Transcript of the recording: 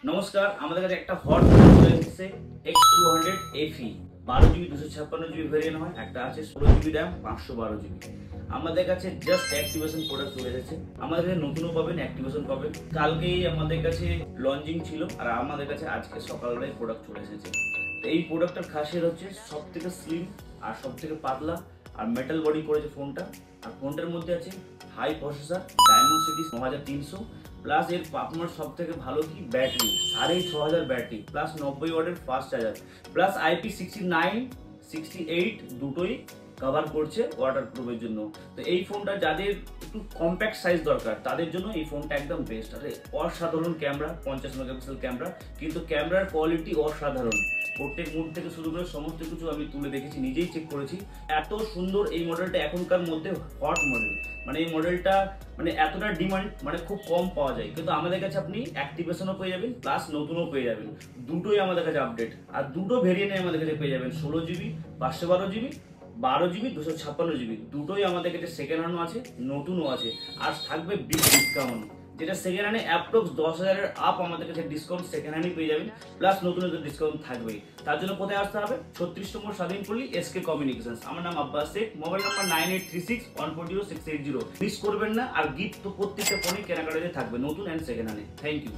নমস্কার, আমাদের কাছে একটা হট মডেল চলে এসেছে X200 FE 12GB 256GB variant হয়, একটা আছে 16GB RAM 512GB। আমাদের কাছে জাস্ট অ্যাক্টিভেশন প্রোডাক্ট চলে এসেছে। আমাদের কাছে নতুনও পাবেন, অ্যাক্টিভেশন পাবেন। কালকেই আমাদের কাছে লঞ্চিং ছিল আর আমাদের কাছে আজকে সকালবেলায় প্রোডাক্ট চলে এসেছে। তো এই প্রোডাক্টটার খাসিয়ত হচ্ছে সব থেকে স্লিম আর সব থেকে পাতলা আর মেটাল বডি করেছে ফোনটা। আর ফোনটার মধ্যে আছে হাই প্রসেসর ডায়মন্ড 9300 প্লাস এর পারফরম্যান্স সব থেকে ভালো কি ব্যাটারি 6500 ব্যাটারি প্লাস 90 ওয়াটের ফাস্ট চার্জার প্লাস IP69 68 দুটোই কভার করছে ওয়াটার প্রুফের জন্য। তো এই ফোনটা যাদের একটু কম্প্যাক্ট সাইজ দরকার তাদের জন্য এই ফোনটা একদম বেস্ট। আরে অসাধারণ ক্যামেরা, 50 মেগাপিক্সেল ক্যামেরা, কিন্তু ক্যামেরার কোয়ালিটি অসাধারণ। প্রত্যেক মুড থেকে শুরু করে সমস্ত কিছু আমি তুলে দেখেছি, নিজেই চেক করেছি। এত সুন্দর এই মডেলটা এখনকার মধ্যে হট মডেল, মানে এই মডেলটা মানে এতটা ডিমান্ড, মানে খুব কম পাওয়া যায়। কিন্তু আমাদের কাছে আপনি অ্যাক্টিভেশনও পেয়ে যাবেন প্লাস নতুনও পেয়ে যাবেন, দুটোই আমাদের কাছে আপডেট। আর দুটো ভেরিয়েন্টে আমাদের কাছে পেয়ে যাবেন 16GB 512GB 12GB 256GB, দুটোই আমাদের কাছে সেকেন্ড হ্যান্ডও আছে নতুনও আছে। আর থাকবে বিগ ডিসকাউন্ট, যেটা সেকেন্ড হ্যান্ডে অ্যাপ্রক্স 10,000-এর আপ আমাদের কাছে ডিসকাউন্ট সেকেন্ড হ্যান্ডই পেয়ে যাবেন, প্লাস নতুন নতুন ডিসকাউন্ট থাকবেই। তার জন্য কোথায় আসতে হবে? 36 নম্বর স্বাধীনপল্লী SK কমিউনিকেশনস। আমার নাম Abbas Sheikh, mobile number 9836140680। Miss করবেন না। আর গিফট তো প্রত্যেকটা ফোনে কেনাকাটাতে থাকবে, নতুন অ্যান্ড সেকেন্ড হ্যান্ডে। Thank you.